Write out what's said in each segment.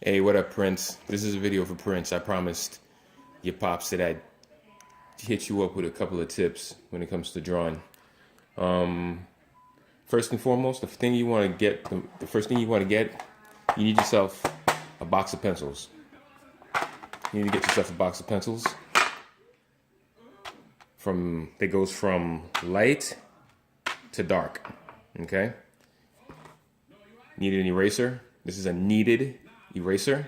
Hey, what up, Prince? This is a video for Prince. I promised your pops that I'd hit you up with a couple of tips when it comes to drawing. First and foremost, the first thing you want to get, you need yourself a box of pencils. You need to get yourself a box of pencils that goes from light to dark. Okay? Need an eraser. This is a kneaded eraser.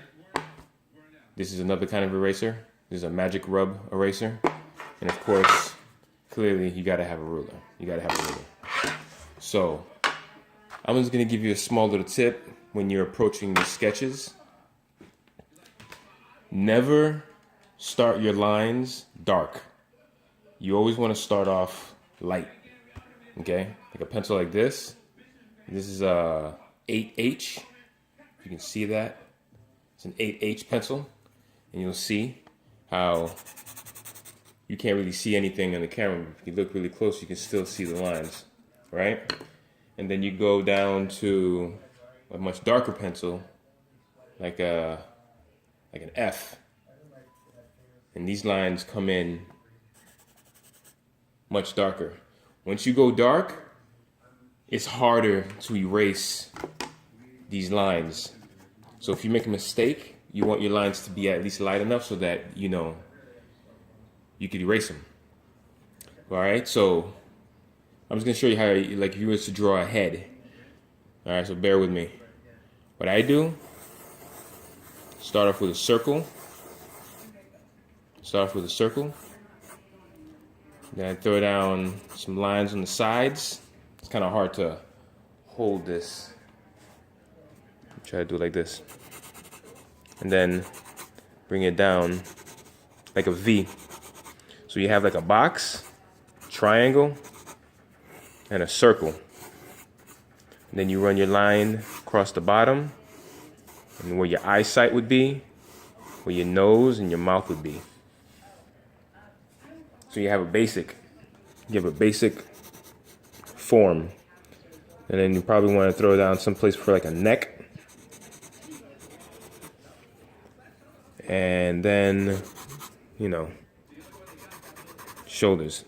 This is another kind of eraser. This is a magic rub eraser. And of course, clearly you gotta have a ruler. You gotta have a ruler. So, I'm just gonna give you a small little tip when you're approaching your sketches. Never start your lines dark. You always wanna start off light, okay? Like a pencil like this. This is a 8H. You can see that. It's an 8H pencil. And you'll see how you can't really see anything on the camera. If you look really close, you can still see the lines, right? And then you go down to a much darker pencil, like an F. And these lines come in much darker. Once you go dark, it's harder to erase these lines. So if you make a mistake, you want your lines to be at least light enough so that, you know, you could erase them. All right, so I'm just gonna show you how, like, if you were to draw a head. All right, so bear with me. What I do, start off with a circle. Then I throw down some lines on the sides. It's kind of hard to hold this. Try to do it like this. And then bring it down like a V. So you have like a box, triangle, and a circle. And then you run your line across the bottom, and where your eyesight would be, where your nose and your mouth would be. So you have a basic form. And then you probably want to throw down someplace for like a neck. And then, you know, shoulders.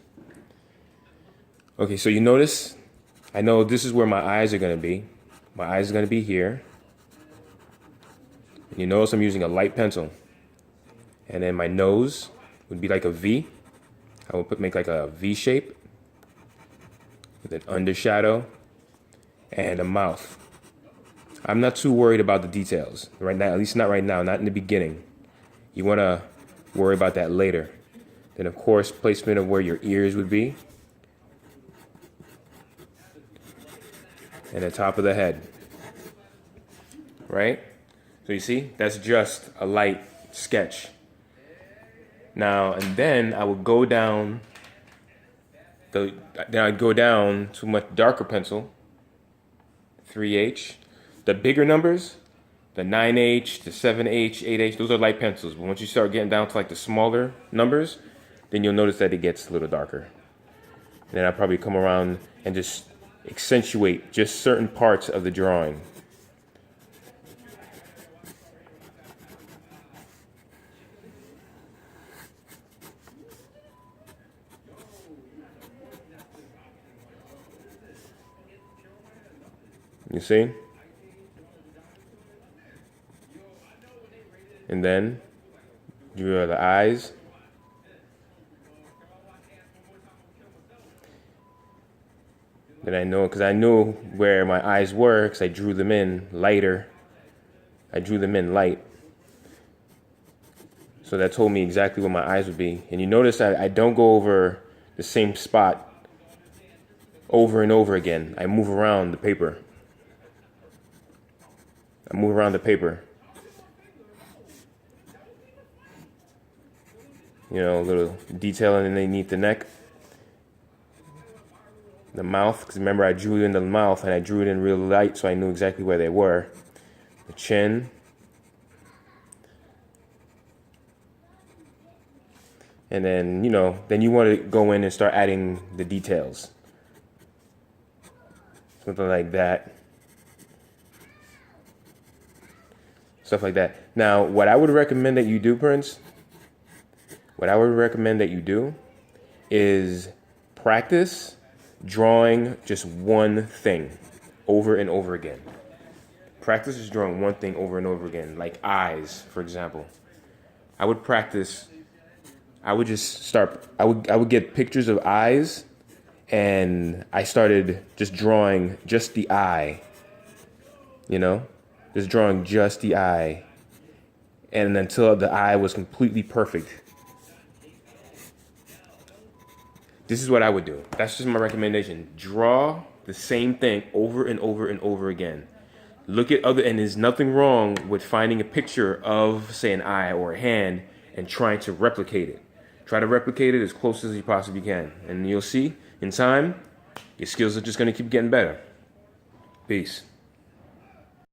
Okay, so you notice, I know this is where my eyes are gonna be. My eyes are gonna be here. And you notice I'm using a light pencil. And then my nose would be like a V. I would make like a V shape with an undershadow and a mouth. I'm not too worried about the details right now, at least not right now, not in the beginning. You want to worry about that later. Then, of course, placement of where your ears would be. And the top of the head. Right? So you see, that's just a light sketch. Now, and then I would go down, then I'd go down to a much darker pencil, 3H. The bigger numbers, the 9H, the 7H, 8H, those are light pencils. But once you start getting down to like the smaller numbers, then you'll notice that it gets a little darker. And then I'll probably come around and just accentuate just certain parts of the drawing. You see? And then draw the eyes. Then I know, because I knew where my eyes were, because I drew them in lighter. I drew them in light. So that told me exactly where my eyes would be. And you notice I don't go over the same spot over and over again. I move around the paper. You know, a little detailing underneath the neck. The mouth, because remember I drew it in the mouth and I drew it in real light so I knew exactly where they were. The chin. And then, you know, then you want to go in and start adding the details. Something like that. stuff like that. Now, what I would recommend that you do, Prince, what I would recommend that you do is practice drawing just one thing over and over again. Practice just drawing one thing over and over again, like eyes, for example. I would practice, I would just start, I would get pictures of eyes, and I started just drawing just the eye, you know? Just drawing just the eye, and until the eye was completely perfect. This is what I would do. That's just my recommendation. Draw the same thing over and over and over again. Look at other, and there's nothing wrong with finding a picture of, say, an eye or a hand and trying to replicate it. Try to replicate it as close as you possibly can. And you'll see, in time, your skills are just going to keep getting better. Peace.